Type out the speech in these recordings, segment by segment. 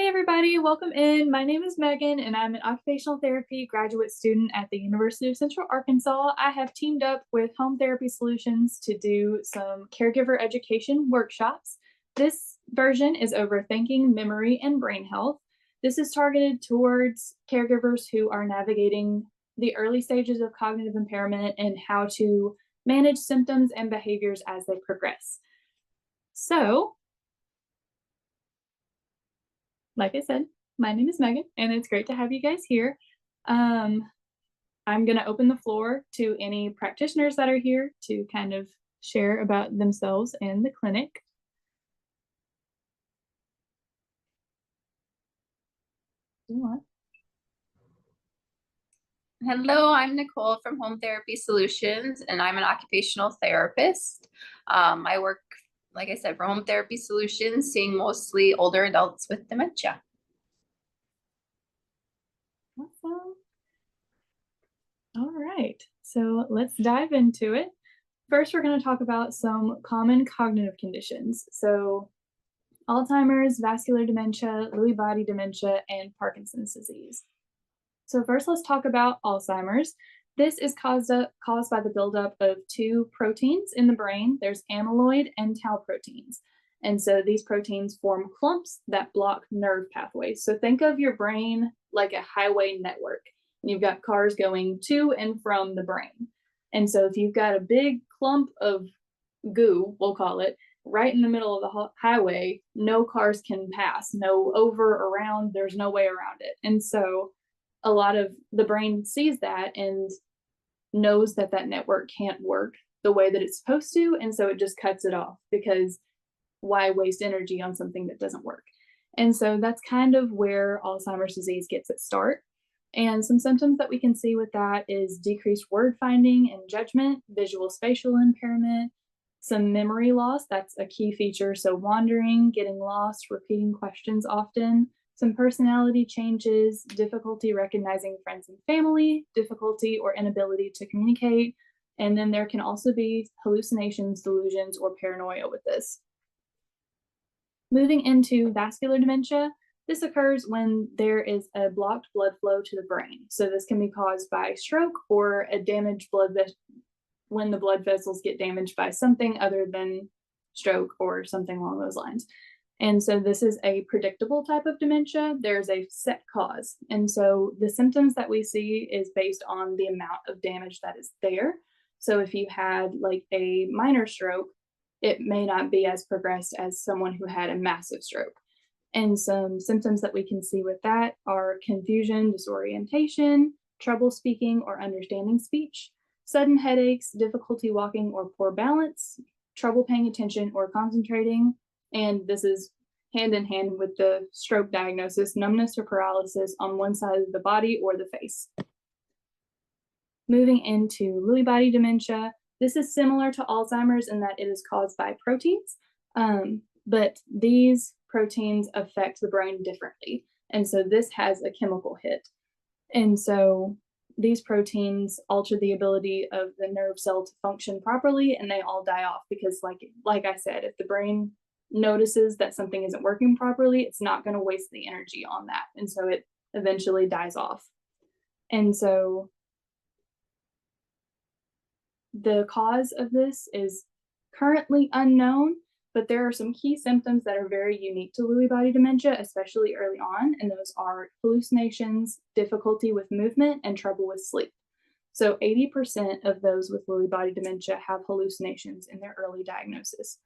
everybody, welcome in. My name is Megan and I'm an occupational therapy graduate student at the University of Central Arkansas. I have teamed up with Home Therapy Solutions to do some caregiver education workshops. This version is over thinking, memory, and brain health. This is targeted towards caregivers who are navigating the early stages of cognitive impairment and how to manage symptoms and behaviors as they progress. So, like I said, my name is Megan, and it's great to have you guys here. I'm going to open the floor to any practitioners that are here to kind of share about themselves and the clinic. Hello, I'm Nicole from Home Therapy Solutions, and I'm an occupational therapist. I work, like I said, for Home Therapy Solutions, seeing mostly older adults with dementia. Awesome. All right, so let's dive into it. First, we're going to talk about some common cognitive conditions. So Alzheimer's, vascular dementia, Lewy body dementia, and Parkinson's disease. So first, let's talk about Alzheimer's. This is caused by the buildup of two proteins in the brain. There's amyloid and tau proteins. And so these proteins form clumps that block nerve pathways. So think of your brain like a highway network. And you've got cars going to and from the brain. And so if you've got a big clump of goo, we'll call it, right in the middle of the highway, no cars can pass, no over, around, there's no way around it. And so a lot of the brain sees that and knows that that network can't work the way that it's supposed to, and so it just cuts it off, because why waste energy on something that doesn't work? And so that's kind of where Alzheimer's disease gets its start. And some symptoms that we can see with that is decreased word finding and judgment, visual spatial impairment, some memory loss, that's a key feature, so wandering, getting lost, repeating questions often, some personality changes, difficulty recognizing friends and family, difficulty or inability to communicate, and then there can also be hallucinations, delusions, or paranoia with this. Moving into vascular dementia, this occurs when there is a blocked blood flow to the brain. So this can be caused by stroke or a damaged blood vessel, when the blood vessels get damaged by something other than stroke or something along those lines. And so this is a predictable type of dementia. There's a set cause. And so the symptoms that we see is based on the amount of damage that is there. So if you had like a minor stroke, it may not be as progressed as someone who had a massive stroke. And some symptoms that we can see with that are confusion, disorientation, trouble speaking or understanding speech, sudden headaches, difficulty walking or poor balance, trouble paying attention or concentrating, and this is hand in hand with the stroke diagnosis, numbness or paralysis on one side of the body or the face. Moving into Lewy body dementia, this is similar to Alzheimer's in that it is caused by proteins, but these proteins affect the brain differently. And so this has a chemical hit. And so these proteins alter the ability of the nerve cell to function properly, and they all die off because, like I said, if the brain notices that something isn't working properly, it's not going to waste the energy on that. And so it eventually dies off. And so the cause of this is currently unknown, but there are some key symptoms that are very unique to Lewy body dementia, especially early on, and those are hallucinations, difficulty with movement, and trouble with sleep. So 80% of those with Lewy body dementia have hallucinations in their early diagnosis.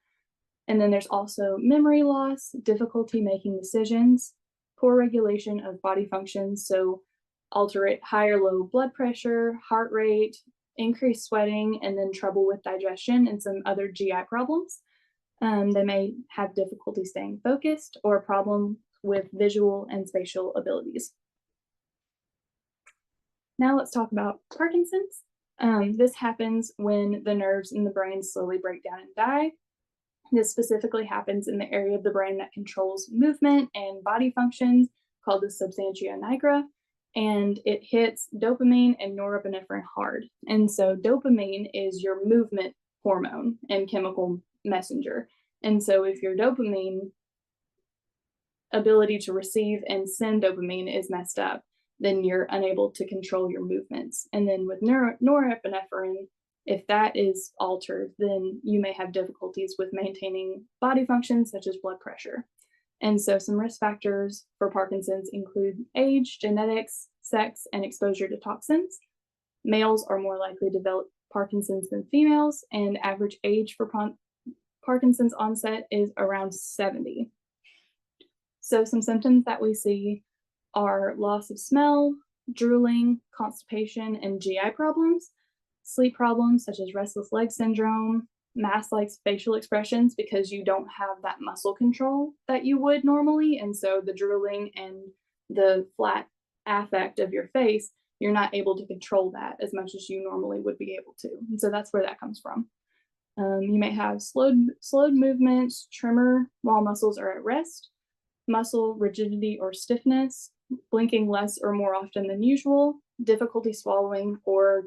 And then there's also memory loss, difficulty making decisions, poor regulation of body functions, so alterate high or low blood pressure, heart rate, increased sweating, and then trouble with digestion and some other GI problems. They may have difficulty staying focused or a problem with visual and spatial abilities. Now let's talk about Parkinson's. This happens when the nerves in the brain slowly break down and die. This specifically happens in the area of the brain that controls movement and body functions, called the substantia nigra, and it hits dopamine and norepinephrine hard. And so dopamine is your movement hormone and chemical messenger. And so if your dopamine ability to receive and send dopamine is messed up, then you're unable to control your movements. And then with norepinephrine, if that is altered, then you may have difficulties with maintaining body functions such as blood pressure. And so some risk factors for Parkinson's include age, genetics, sex, and exposure to toxins. Males are more likely to develop Parkinson's than females, and average age for Parkinson's onset is around 70. So some symptoms that we see are loss of smell, drooling, constipation, and GI problems, sleep problems such as restless leg syndrome, mask-like facial expressions because you don't have that muscle control that you would normally, and so the drooling and the flat affect of your face, you're not able to control that as much as you normally would be able to, and so that's where that comes from. You may have slowed movements, tremor while muscles are at rest, muscle rigidity or stiffness, blinking less or more often than usual, difficulty swallowing, or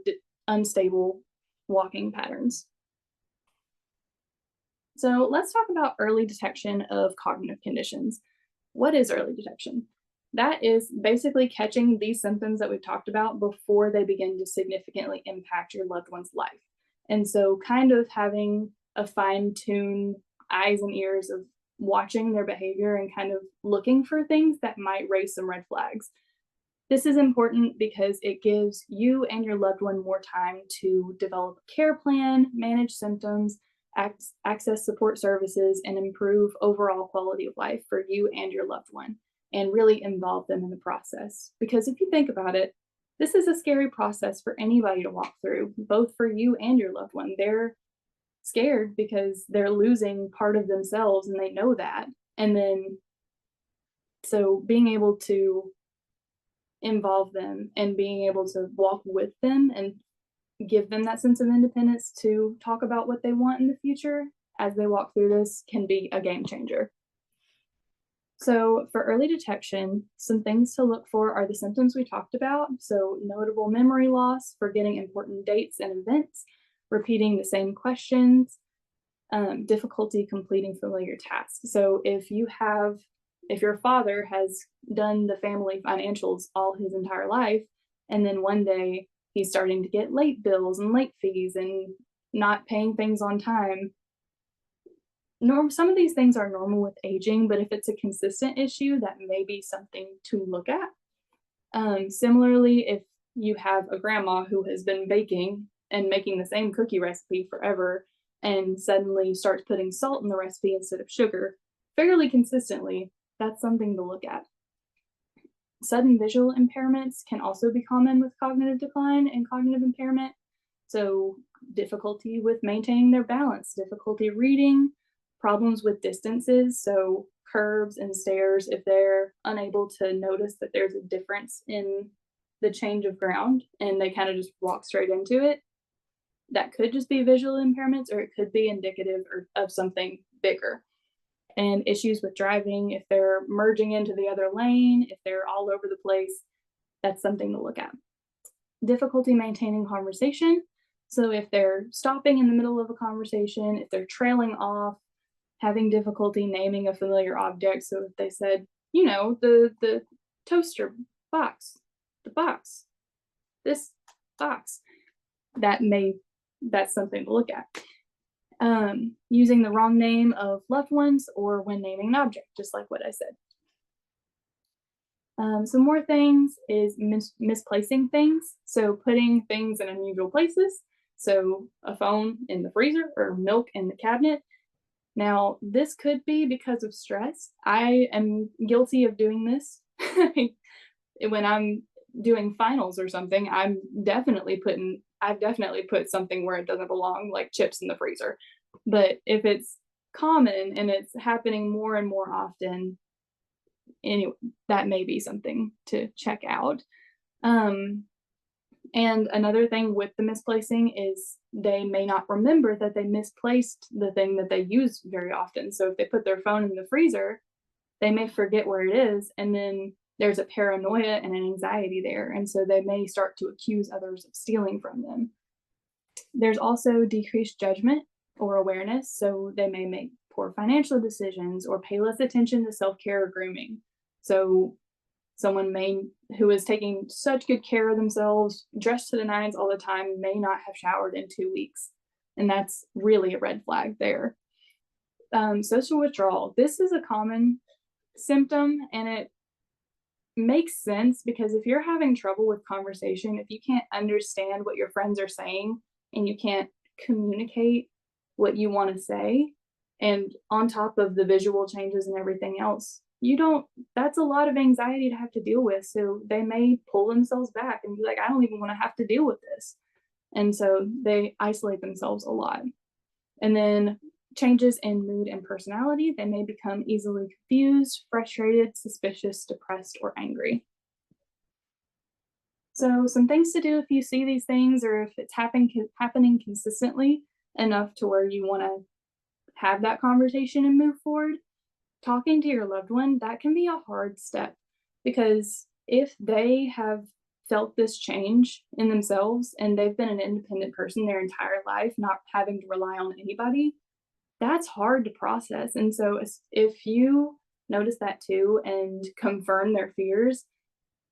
unstable walking patterns. So let's talk about early detection of cognitive conditions. What is early detection? That is basically catching these symptoms that we've talked about before they begin to significantly impact your loved one's life. And so kind of having a fine-tuned eyes and ears of watching their behavior and kind of looking for things that might raise some red flags. This is important because it gives you and your loved one more time to develop a care plan, manage symptoms, access support services, and improve overall quality of life for you and your loved one, and really involve them in the process. Because if you think about it, this is a scary process for anybody to walk through, both for you and your loved one. They're scared because they're losing part of themselves and they know that. And then, so being able to involve them and being able to walk with them and give them that sense of independence to talk about what they want in the future as they walk through this can be a game changer. So for early detection, some things to look for are the symptoms we talked about. So notable memory loss, forgetting important dates and events, repeating the same questions, difficulty completing familiar tasks. So if your father has done the family financials all his entire life, and then one day he's starting to get late bills and late fees and not paying things on time, some of these things are normal with aging, but if it's a consistent issue, that may be something to look at. Similarly, if you have a grandma who has been baking and making the same cookie recipe forever and suddenly starts putting salt in the recipe instead of sugar fairly consistently, that's something to look at. Sudden visual impairments can also be common with cognitive decline and cognitive impairment. So difficulty with maintaining their balance, difficulty reading, problems with distances, so curves and stairs, if they're unable to notice that there's a difference in the change of ground and they kind of just walk straight into it, that could just be visual impairments, or it could be indicative of something bigger. And issues with driving, if they're merging into the other lane, if they're all over the place, that's something to look at. Difficulty maintaining conversation. So if they're stopping in the middle of a conversation, if they're trailing off, having difficulty naming a familiar object. So if they said, the toaster box, the box, this box, that's something to look at. Using the wrong name of loved ones, or when naming an object, just like what I said. Some more things is misplacing things. So putting things in unusual places. So a phone in the freezer or milk in the cabinet. Now, this could be because of stress. I am guilty of doing this. When I'm doing finals or something, I've definitely put something where it doesn't belong, like chips in the freezer. But if it's common and it's happening more and more often, anyway, that may be something to check out. And another thing with the misplacing is they may not remember that they misplaced the thing that they use very often. So if they put their phone in the freezer, they may forget where it is, and then there's a paranoia and an anxiety there, and so they may start to accuse others of stealing from them. There's also decreased judgment or awareness, so they may make poor financial decisions or pay less attention to self-care or grooming. So someone who is taking such good care of themselves, dressed to the nines all the time, may not have showered in 2 weeks. And that's really a red flag there. Social withdrawal. This is a common symptom, and it makes sense because if you're having trouble with conversation, if you can't understand what your friends are saying and you can't communicate what you want to say, and on top of the visual changes and everything else, that's a lot of anxiety to have to deal with. So they may pull themselves back and be like, I don't even want to have to deal with this. And so they isolate themselves a lot. And then changes in mood and personality. They may become easily confused, frustrated, suspicious, depressed, or angry. So some things to do if you see these things, or if it's happening consistently enough to where you want to have that conversation and move forward. Talking to your loved one, that can be a hard step, because if they have felt this change in themselves and they've been an independent person their entire life, not having to rely on anybody, that's hard to process. And so if you notice that too and confirm their fears,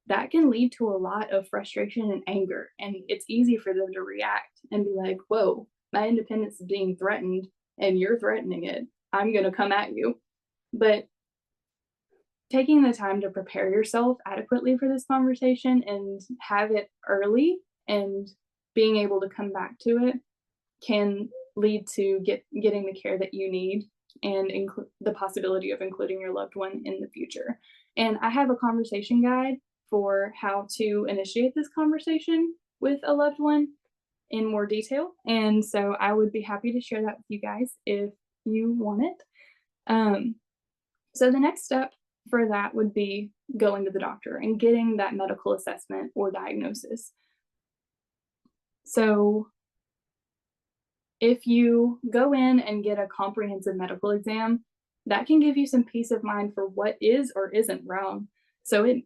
that can lead to a lot of frustration and anger. And it's easy for them to react and be like, whoa, my independence is being threatened and you're threatening it. I'm going to come at you. But taking the time to prepare yourself adequately for this conversation and have it early and being able to come back to it can lead to getting the care that you need and the possibility of including your loved one in the future. And I have a conversation guide for how to initiate this conversation with a loved one in more detail. And so I would be happy to share that with you guys if you want it. So the next step for that would be going to the doctor and getting that medical assessment or diagnosis. So if you go in and get a comprehensive medical exam, that can give you some peace of mind for what is or isn't wrong. So it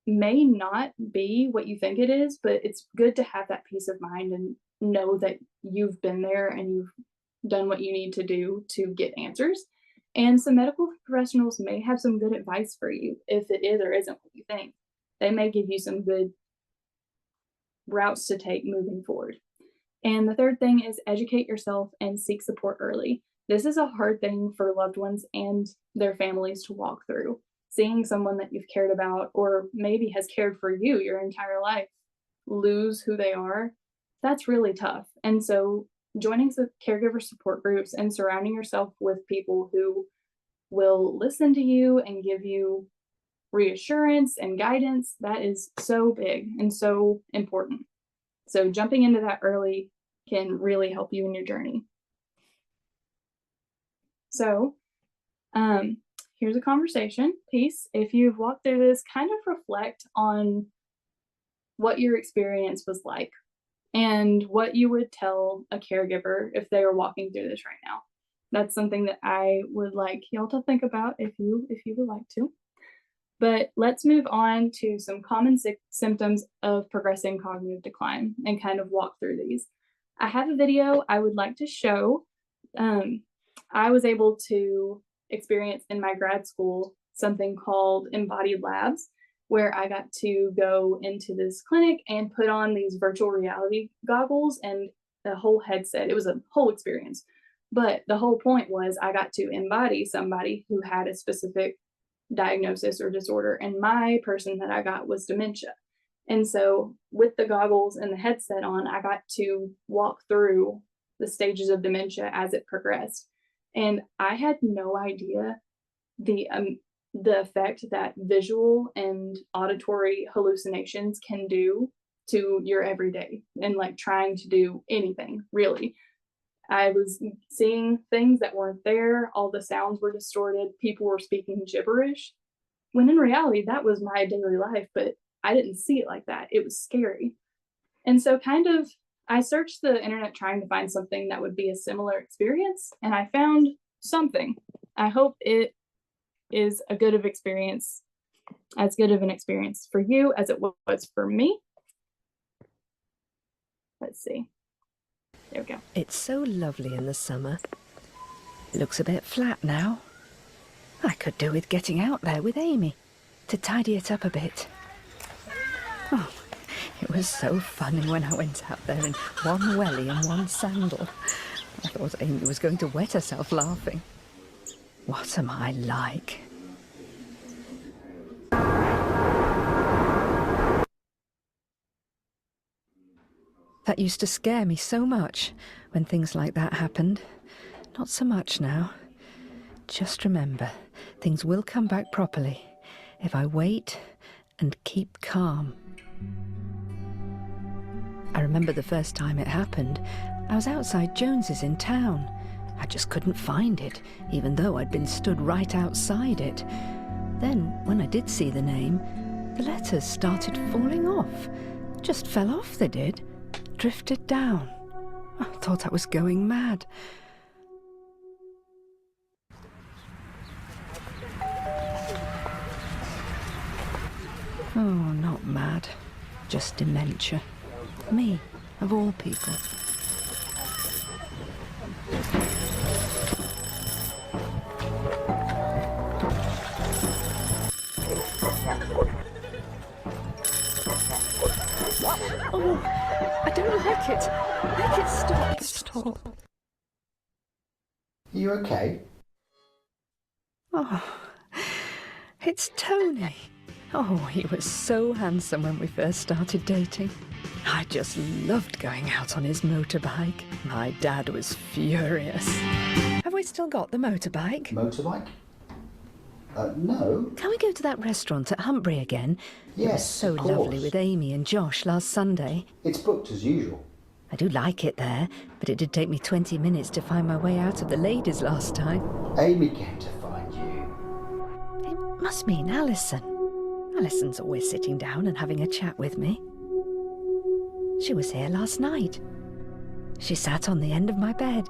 may not be what you think it is, but it's good to have that peace of mind and know that you've been there and you've done what you need to do to get answers. And some medical professionals may have some good advice for you if it is or isn't what you think. They may give you some good routes to take moving forward. And the third thing is educate yourself and seek support early. This is a hard thing for loved ones and their families to walk through. Seeing someone that you've cared about or maybe has cared for you your entire life lose who they are, that's really tough. And so joining some caregiver support groups and surrounding yourself with people who will listen to you and give you reassurance and guidance, that is so big and so important. So jumping into that early can really help you in your journey. So here's a conversation piece. If you've walked through this, kind of reflect on what your experience was like and what you would tell a caregiver if they were walking through this right now. That's something that I would like y'all to think about if you would like to. But let's move on to some common symptoms of progressing cognitive decline and kind of walk through these. I have a video I would like to show. I was able to experience in my grad school something called embodied labs, where I got to go into this clinic and put on these virtual reality goggles and the whole headset. It was a whole experience. But the whole point was I got to embody somebody who had a specific diagnosis or disorder, and my person that I got was dementia. And so with the goggles and the headset on, I got to walk through the stages of dementia as it progressed. And I had no idea the effect that visual and auditory hallucinations can do to your everyday and like trying to do anything really. I was seeing things that weren't there. All the sounds were distorted. People were speaking gibberish, when in reality, that was my daily life, but I didn't see it like that. It was scary. And so I searched the internet trying to find something that would be a similar experience, and I found something. I hope it is as good of an experience for you as it was for me. Let's see. There we go. It's so lovely in the summer. It looks a bit flat now. I could do with getting out there with Amy to tidy it up a bit. Oh, it was so funny when I went out there in one welly and one sandal. I thought Amy was going to wet herself laughing. What am I like? That used to scare me so much when things like that happened. Not so much now. Just remember, things will come back properly if I wait and keep calm. I remember the first time it happened, I was outside Jones's in town. I just couldn't find it, even though I'd been stood right outside it. Then, when I did see the name, the letters started falling off. Just fell off, they did. Drifted down. I thought I was going mad. Oh, not mad. Just dementia. Me, of all people. Oh, I don't like it. Make it stop. Stop. Are you okay? Oh, it's Tony. Oh, he was so handsome when we first started dating. I just loved going out on his motorbike. My dad was furious. Have we still got the motorbike? Motorbike? No. Can we go to that restaurant at Humphrey again? It was Yes, so of course. lovely with Amy and Josh last Sunday. It's booked as usual. I do like it there, but it did take me 20 minutes to find my way out of the ladies last time. Amy came to find you. It must mean Alison. Alison's always sitting down and having a chat with me. She was here last night. She sat on the end of my bed.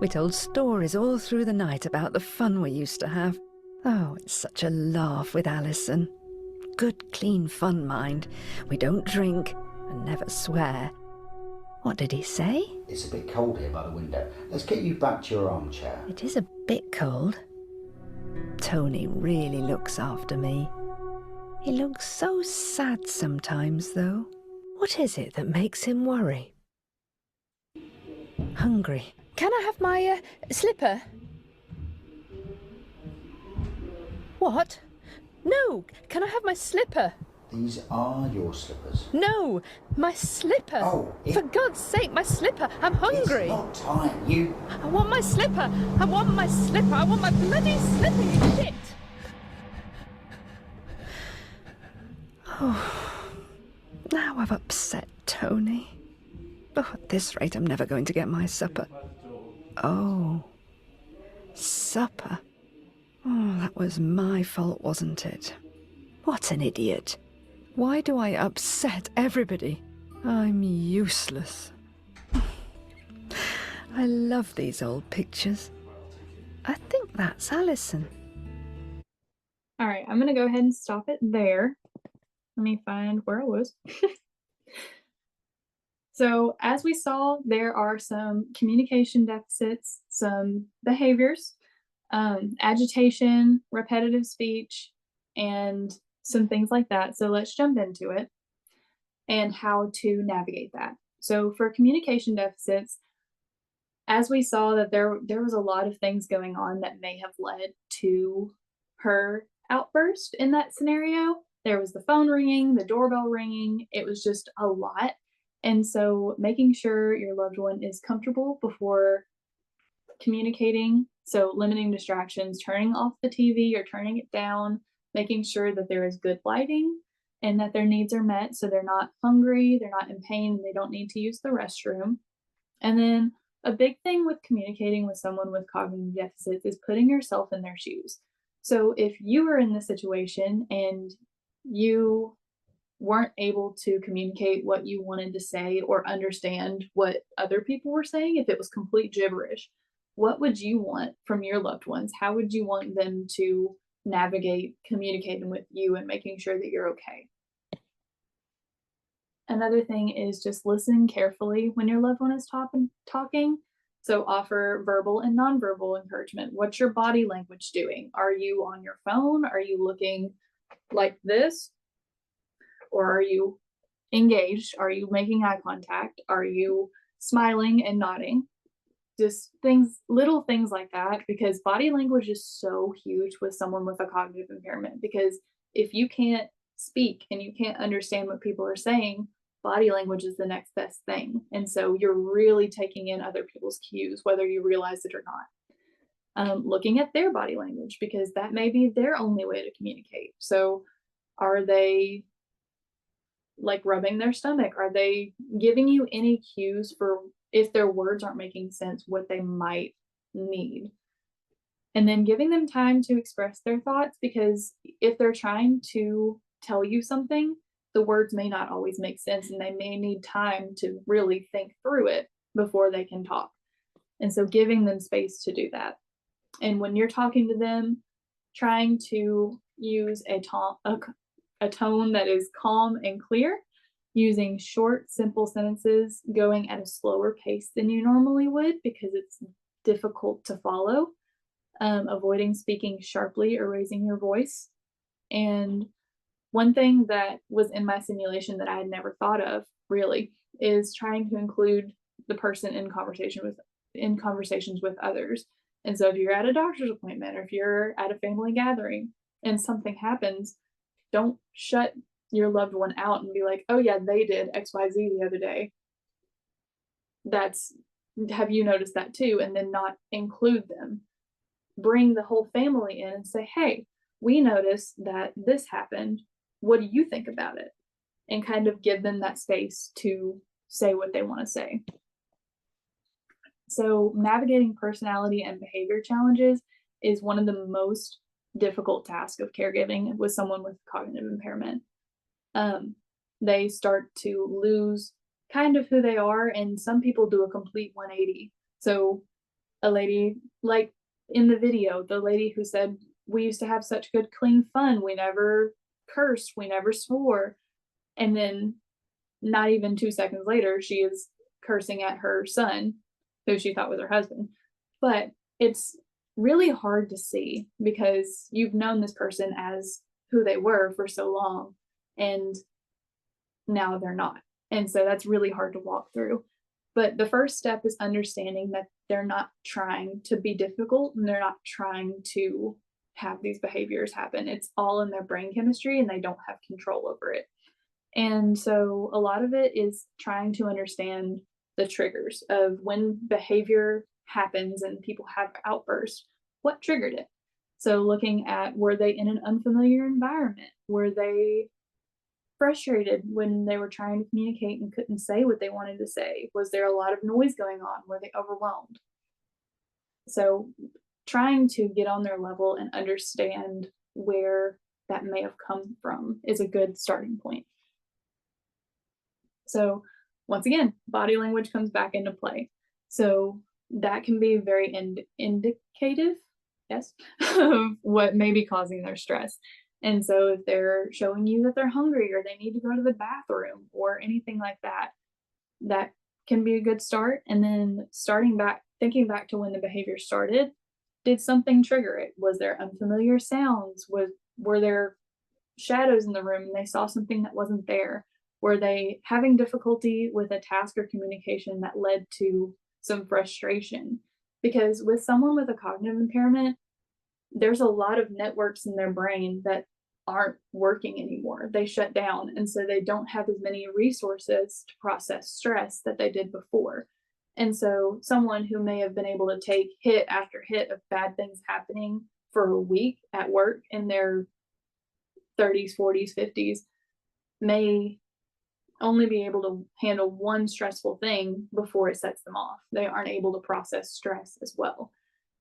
We told stories all through the night about the fun we used to have. Oh, it's such a laugh with Alison. Good, clean fun, mind. We don't drink and never swear. What did he say? It's a bit cold here by the window. Let's get you back to your armchair. It is a bit cold. Tony really looks after me. He looks so sad sometimes, though. What is it that makes him worry? Hungry. Can I have my slipper? What? No! Can I have my slipper? These are your slippers. No! My slipper! Oh, For God's sake, my slipper! I'm hungry! It's not time. You... I want my slipper! I want my slipper! I want my bloody slipper, you shit! Oh, now I've upset Tony. Oh, at this rate, I'm never going to get my supper. Oh, supper. Oh, that was my fault, wasn't it? What an idiot. Why do I upset everybody? I'm useless. I love these old pictures. I think that's Alison. All right, I'm going to go ahead and stop it there. Let me find where I was. So as we saw, there are some communication deficits, some behaviors, agitation, repetitive speech, and some things like that. So let's jump into it and how to navigate that. So for communication deficits, as we saw that there was a lot of things going on that may have led to her outburst in that scenario. There was the phone ringing, the doorbell ringing. It was just a lot. And so making sure your loved one is comfortable before communicating. So limiting distractions, turning off the TV or turning it down, making sure that there is good lighting and that their needs are met. So they're not hungry, they're not in pain, and they don't need to use the restroom. And then a big thing with communicating with someone with cognitive deficits is putting yourself in their shoes. So if you were in this situation and you weren't able to communicate what you wanted to say or understand what other people were saying, if it was complete gibberish, what would you want from your loved ones? How would you want them to navigate communicating with you and making sure that you're okay? Another thing is just listen carefully when your loved one is talking. So offer verbal and nonverbal encouragement. What's your body language doing? Are you on your phone? Are you looking like this? Or are you engaged? Are you making eye contact? Are you smiling and nodding? Just things, little things like that, because body language is so huge with someone with a cognitive impairment. Because if you can't speak and you can't understand what people are saying, body language is the next best thing. And so you're really taking in other people's cues, whether you realize it or not. Looking at their body language, because that may be their only way to communicate. So are they like rubbing their stomach? Are they giving you any cues for if their words aren't making sense, what they might need? And then giving them time to express their thoughts, because if they're trying to tell you something, the words may not always make sense and they may need time to really think through it before they can talk. And so giving them space to do that. And when you're talking to them, trying to use a tone that is calm and clear, using short, simple sentences, going at a slower pace than you normally would because it's difficult to follow, avoiding speaking sharply or raising your voice. And one thing that was in my simulation that I had never thought of really is trying to include the person in conversations with others. And so if you're at a doctor's appointment or if you're at a family gathering and something happens, don't shut your loved one out and be like, oh yeah, they did XYZ the other day. Have you noticed that too? And then not include them. Bring the whole family in and say, hey, we noticed that this happened. What do you think about it? And kind of give them that space to say what they want to say. So navigating personality and behavior challenges is one of the most difficult tasks of caregiving with someone with cognitive impairment. They start to lose kind of who they are, and some people do a complete 180. So a lady, like in the video, the lady who said, we used to have such good, clean fun. We never cursed, we never swore. And then not even 2 seconds later, she is cursing at her son, who she thought was her husband. But it's really hard to see because you've known this person as who they were for so long, and now they're not. And so that's really hard to walk through. But the first step is understanding that they're not trying to be difficult and they're not trying to have these behaviors happen. It's all in their brain chemistry and they don't have control over it. And so a lot of it is trying to understand the triggers of when behavior happens and people have outbursts, what triggered it? So looking at, were they in an unfamiliar environment? Were they frustrated when they were trying to communicate and couldn't say what they wanted to say? Was there a lot of noise going on? Were they overwhelmed? So trying to get on their level and understand where that may have come from is a good starting point. So once again, body language comes back into play. So that can be very indicative, yes, of what may be causing their stress. And so if they're showing you that they're hungry or they need to go to the bathroom or anything like that, that can be a good start. And then thinking back to when the behavior started, did something trigger it? Was there unfamiliar sounds? Were there shadows in the room and they saw something that wasn't there? Were they having difficulty with a task or communication that led to some frustration? Because with someone with a cognitive impairment, there's a lot of networks in their brain that aren't working anymore. They shut down, and so they don't have as many resources to process stress that they did before. And so someone who may have been able to take hit after hit of bad things happening for a week at work in their 30s, 40s, 50s may only be able to handle one stressful thing before it sets them off. They aren't able to process stress as well.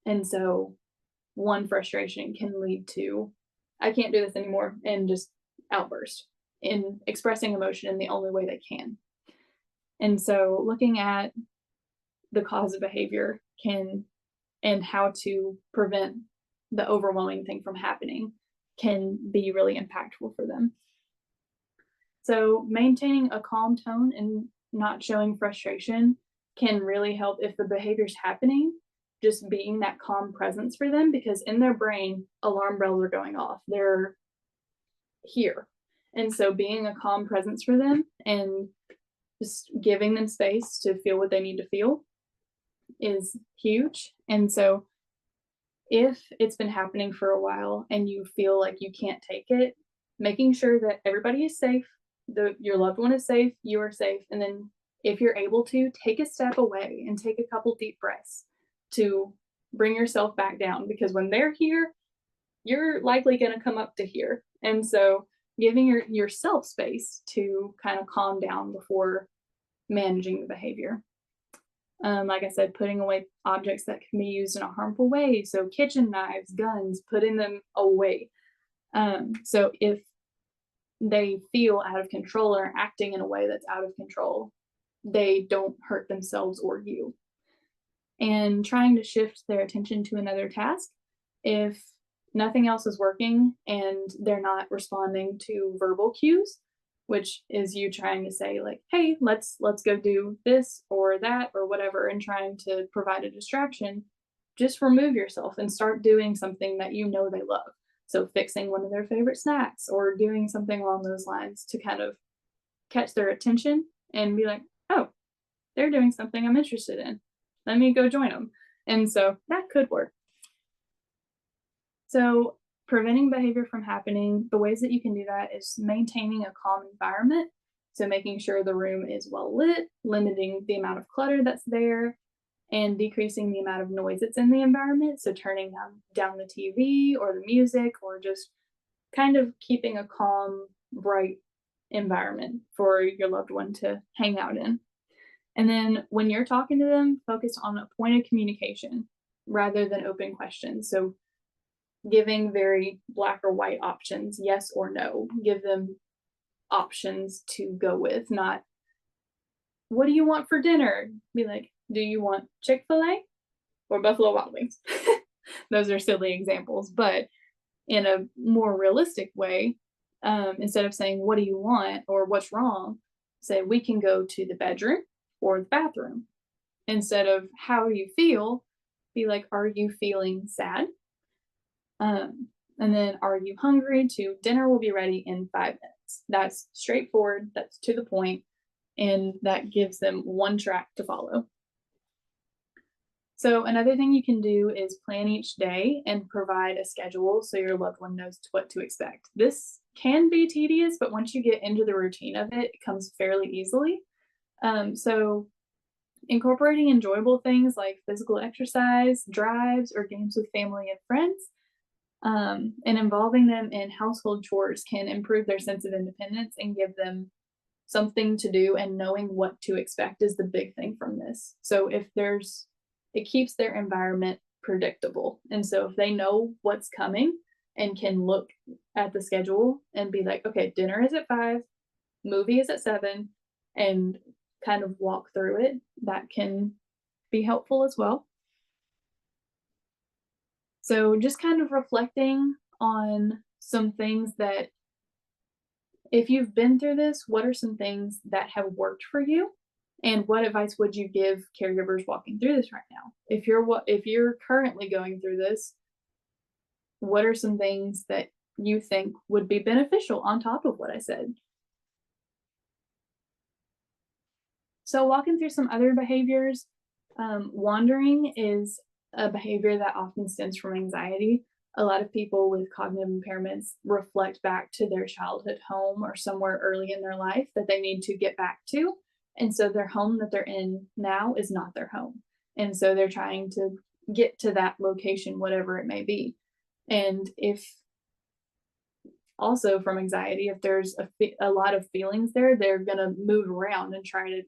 And so one frustration can lead to, I can't do this anymore, and just outburst in expressing emotion in the only way they can. And so looking at the cause of behavior and how to prevent the overwhelming thing from happening can be really impactful for them. So maintaining a calm tone and not showing frustration can really help if the behavior's happening, just being that calm presence for them, because in their brain, alarm bells are going off. They're here. And so being a calm presence for them and just giving them space to feel what they need to feel is huge. And so if it's been happening for a while and you feel like you can't take it, making sure that everybody is safe, your loved one is safe, you are safe, and then if you're able to, take a step away and take a couple deep breaths to bring yourself back down, because when they're here, you're likely going to come up to here. And so giving yourself space to kind of calm down before managing the behavior. Like I said, putting away objects that can be used in a harmful way. So kitchen knives, guns, putting them away. So if they feel out of control or acting in a way that's out of control, they don't hurt themselves or you. And trying to shift their attention to another task. If nothing else is working and they're not responding to verbal cues, which is you trying to say like, hey, let's go do this or that or whatever, and trying to provide a distraction, just remove yourself and start doing something that you know they love. So fixing one of their favorite snacks or doing something along those lines to kind of catch their attention and be like, oh, they're doing something I'm interested in. Let me go join them. And so that could work. So preventing behavior from happening, the ways that you can do that is maintaining a calm environment. So making sure the room is well lit, limiting the amount of clutter that's there, and decreasing the amount of noise that's in the environment. So turning down the TV or the music, or just kind of keeping a calm, bright environment for your loved one to hang out in. And then when you're talking to them, focus on a point of communication rather than open questions. So giving very black or white options, yes or no. Give them options to go with, not, what do you want for dinner? Be like, do you want Chick-fil-A or Buffalo Wild Wings? Those are silly examples, but in a more realistic way, instead of saying, what do you want or what's wrong, say, we can go to the bedroom or the bathroom. Instead of how do you feel, be like, are you feeling sad? And then, are you hungry? To dinner will be ready in 5 minutes. That's straightforward, that's to the point, and that gives them one track to follow. So another thing you can do is plan each day and provide a schedule so your loved one knows what to expect. This can be tedious, but once you get into the routine of it, it comes fairly easily. So incorporating enjoyable things like physical exercise, drives, or games with family and friends, and involving them in household chores can improve their sense of independence and give them something to do, and knowing what to expect is the big thing from this. So it keeps their environment predictable. And so if they know what's coming and can look at the schedule and be like, okay, dinner is at 5, movie is at 7, and kind of walk through it, that can be helpful as well. So just kind of reflecting on some things that, if you've been through this, what are some things that have worked for you? And what advice would you give caregivers walking through this right now? If you're currently going through this, what are some things that you think would be beneficial on top of what I said? So walking through some other behaviors, wandering is a behavior that often stems from anxiety. A lot of people with cognitive impairments reflect back to their childhood home or somewhere early in their life that they need to get back to. And so their home that they're in now is not their home. And so they're trying to get to that location, whatever it may be. And if also from anxiety, if there's a lot of feelings there, they're going to move around and try to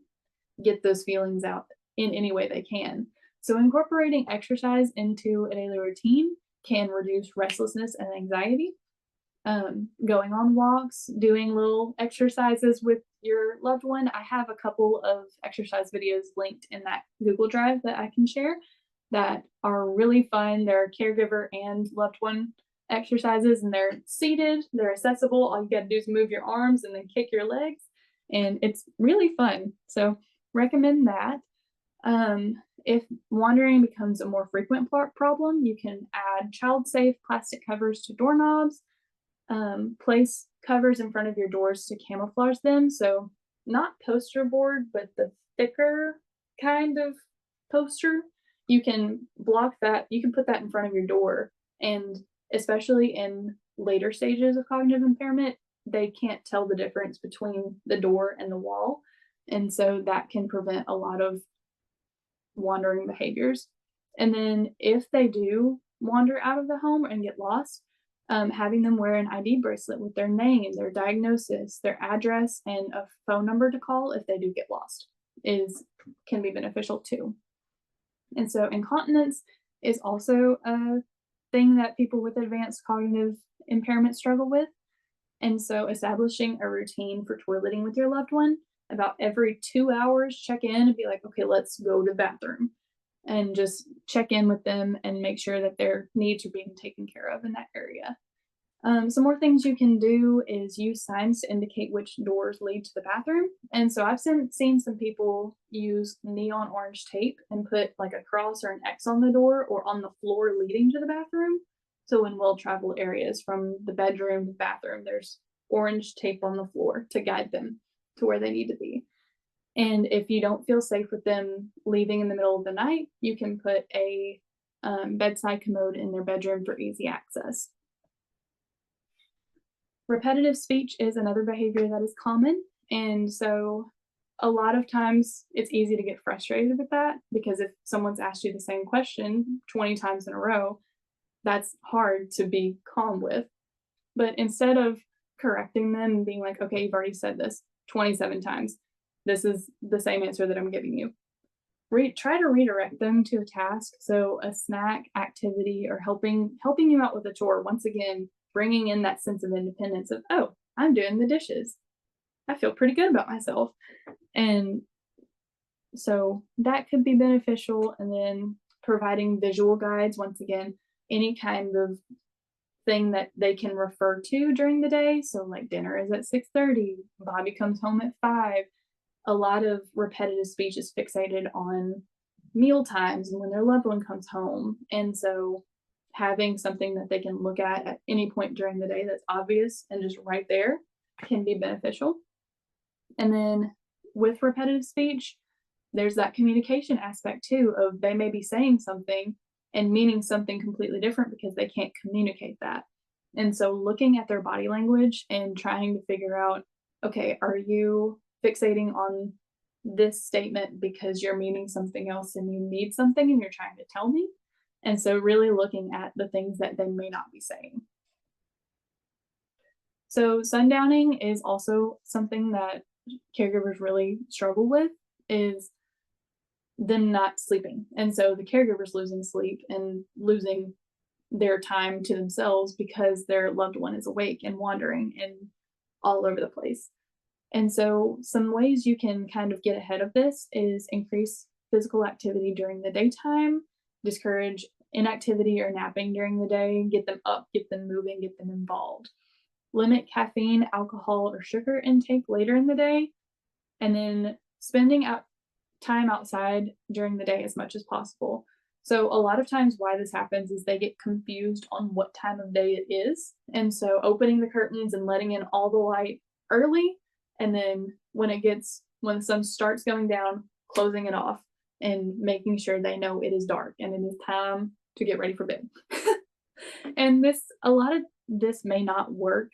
get those feelings out in any way they can. So incorporating exercise into a daily routine can reduce restlessness and anxiety. Going on walks, doing little exercises with your loved one. I have a couple of exercise videos linked in that Google Drive that I can share that are really fun. They're caregiver and loved one exercises, and they're seated, they're accessible. All you got to do is move your arms and then kick your legs, and it's really fun. So recommend that. If wandering becomes a more frequent problem, you can add child-safe plastic covers to doorknobs, place covers in front of your doors to camouflage them. So not poster board, but the thicker kind of poster. You can block that. You can put that in front of your door. And especially in later stages of cognitive impairment, they can't tell the difference between the door and the wall. And so that can prevent a lot of wandering behaviors. And then if they do wander out of the home and get lost, having them wear an ID bracelet with their name, their diagnosis, their address, and a phone number to call if they do get lost can be beneficial too. And so incontinence is also a thing that people with advanced cognitive impairment struggle with. And so establishing a routine for toileting with your loved one, about every 2 hours, check in and be like, okay, let's go to the bathroom, and just check in with them and make sure that their needs are being taken care of in that area. Some more things you can do is use signs to indicate which doors lead to the bathroom. And so I've seen some people use neon orange tape and put like a cross or an X on the door or on the floor leading to the bathroom. So in well-traveled areas from the bedroom to the bathroom, there's orange tape on the floor to guide them to where they need to be. And if you don't feel safe with them leaving in the middle of the night, you can put a bedside commode in their bedroom for easy access. Repetitive speech is another behavior that is common. And so a lot of times it's easy to get frustrated with that, because if someone's asked you the same question 20 times in a row, that's hard to be calm with. But instead of correcting them and being like, okay, you've already said this 27 times, this is the same answer that I'm giving you. Try to redirect them to a task. So a snack, activity, or helping you out with a chore. Once again, bringing in that sense of independence of, oh, I'm doing the dishes. I feel pretty good about myself. And so that could be beneficial. And then providing visual guides, once again, any kind of thing that they can refer to during the day. So like dinner is at 6:30, Bobby comes home at 5. A lot of repetitive speech is fixated on meal times and when their loved one comes home. And so having something that they can look at any point during the day that's obvious and just right there can be beneficial. And then with repetitive speech, there's that communication aspect too, of they may be saying something and meaning something completely different because they can't communicate that. And so looking at their body language and trying to figure out, okay, are you fixating on this statement because you're meaning something else and you need something and you're trying to tell me? And so really looking at the things that they may not be saying. So sundowning is also something that caregivers really struggle with, is them not sleeping. And so the caregivers losing sleep and losing their time to themselves because their loved one is awake and wandering and all over the place. And so some ways you can kind of get ahead of this is increase physical activity during the daytime, discourage inactivity or napping during the day, get them up, get them moving, get them involved. Limit caffeine, alcohol, or sugar intake later in the day, and then spending time outside during the day as much as possible. So a lot of times why this happens is they get confused on what time of day it is. And so opening the curtains and letting in all the light early, and then when the sun starts going down, closing it off and making sure they know it is dark and it is time to get ready for bed. And a lot of this may not work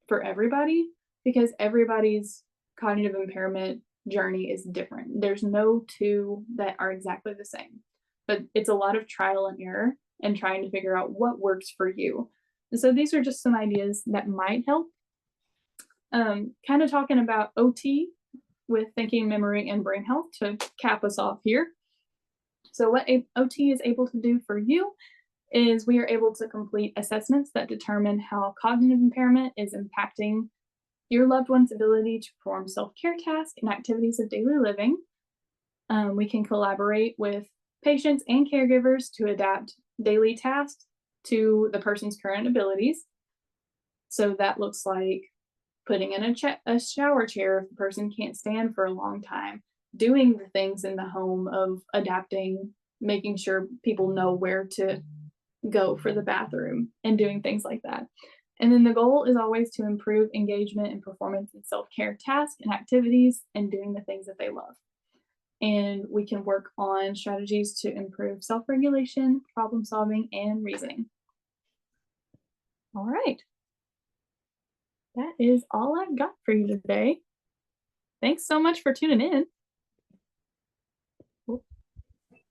for everybody because everybody's cognitive impairment journey is different. There's no two that are exactly the same, but it's a lot of trial and error and trying to figure out what works for you. And so these are just some ideas that might help. Kind of talking about OT with thinking, memory, and brain health to cap us off here. So what OT is able to do for you is we are able to complete assessments that determine how cognitive impairment is impacting your loved one's ability to perform self-care tasks and activities of daily living. We can collaborate with patients and caregivers to adapt daily tasks to the person's current abilities. So that looks like putting in a shower chair if the person can't stand for a long time, doing the things in the home of adapting, making sure people know where to go for the bathroom and doing things like that. And then the goal is always to improve engagement and performance in self-care tasks and activities and doing the things that they love. And we can work on strategies to improve self-regulation, problem solving, and reasoning. All right. That is all I've got for you today. Thanks so much for tuning in.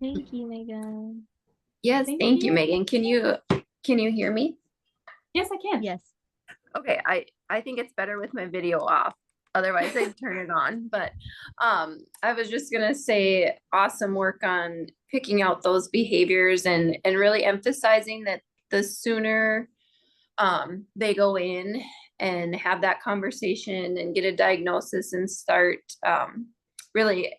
Thank you, Megan. Yes, Thank thank you, you. Megan. Can you hear me? Yes, I can. Yes. Okay, I think it's better with my video off. Otherwise, I'd turn it on. But I was just gonna say, awesome work on picking out those behaviors and really emphasizing that the sooner they go in and have that conversation and get a diagnosis and start really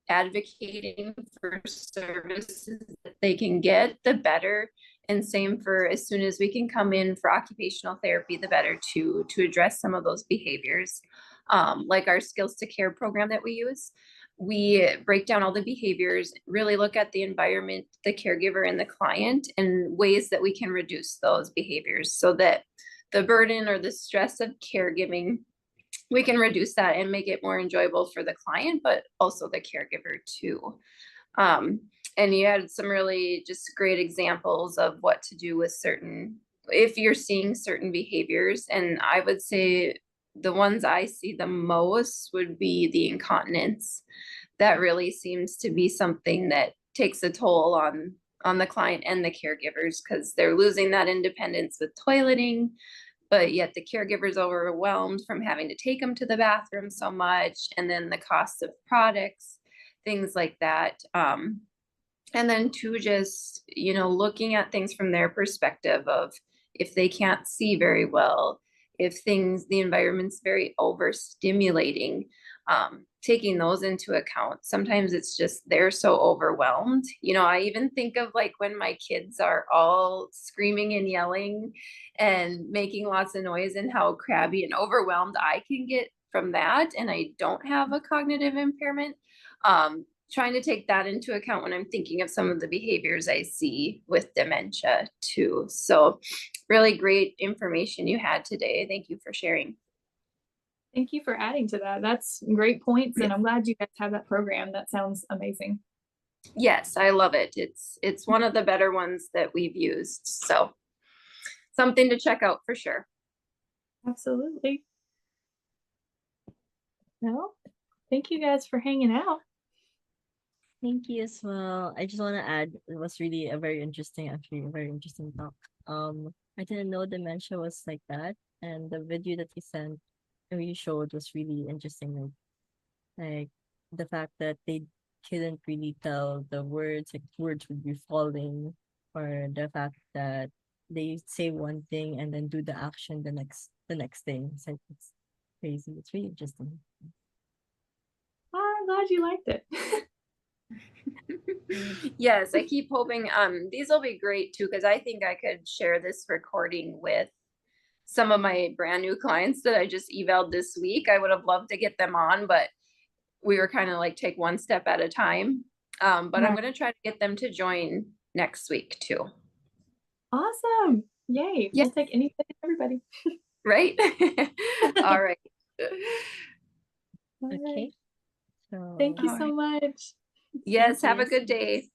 advocating for services that they can get, the better. And same for as soon as we can come in for occupational therapy, the better to address some of those behaviors. Like our Skills to Care program that we use, we break down all the behaviors, really look at the environment, the caregiver and the client, and ways that we can reduce those behaviors so that the burden or the stress of caregiving, we can reduce that and make it more enjoyable for the client, but also the caregiver too. And you had some really just great examples of what to do with if you're seeing certain behaviors. And I would say the ones I see the most would be the incontinence. That really seems to be something that takes a toll on the client and the caregivers, because they're losing that independence with toileting, but yet the caregiver's overwhelmed from having to take them to the bathroom so much, and then the cost of products, things like that. And then too, just, looking at things from their perspective of if they can't see very well, if the environment's very overstimulating, taking those into account. Sometimes it's just they're so overwhelmed. I even think of like when my kids are all screaming and yelling and making lots of noise, and how crabby and overwhelmed I can get from that. And I don't have a cognitive impairment. Trying to take that into account when I'm thinking of some of the behaviors I see with dementia too. So really great information you had today. Thank you for sharing. Thank you for adding to that. That's great points, and I'm glad you guys have that program. That sounds amazing. Yes, I love it. It's one of the better ones that we've used. So something to check out for sure. Absolutely. Well, thank you guys for hanging out. Thank you as well. I just want to add, it was really a very interesting talk. I didn't know dementia was like that, and the video that you sent and you showed was really interesting. Like the fact that they couldn't really tell the words, like words would be falling, or the fact that they say one thing and then do the action the next thing. So it's crazy. It's really interesting. I'm glad you liked it. Yes, I keep hoping these will be great too, because I think I could share this recording with some of my brand new clients that I just evaled this week. I would have loved to get them on, but we were kind of like take one step at a time. But I'm going to try to get them to join next week too. Awesome. Yay. Yeah. We'll take anybody and everybody. Right? All right. Okay. So Thank you so much. Yes, Thank have a you. good day.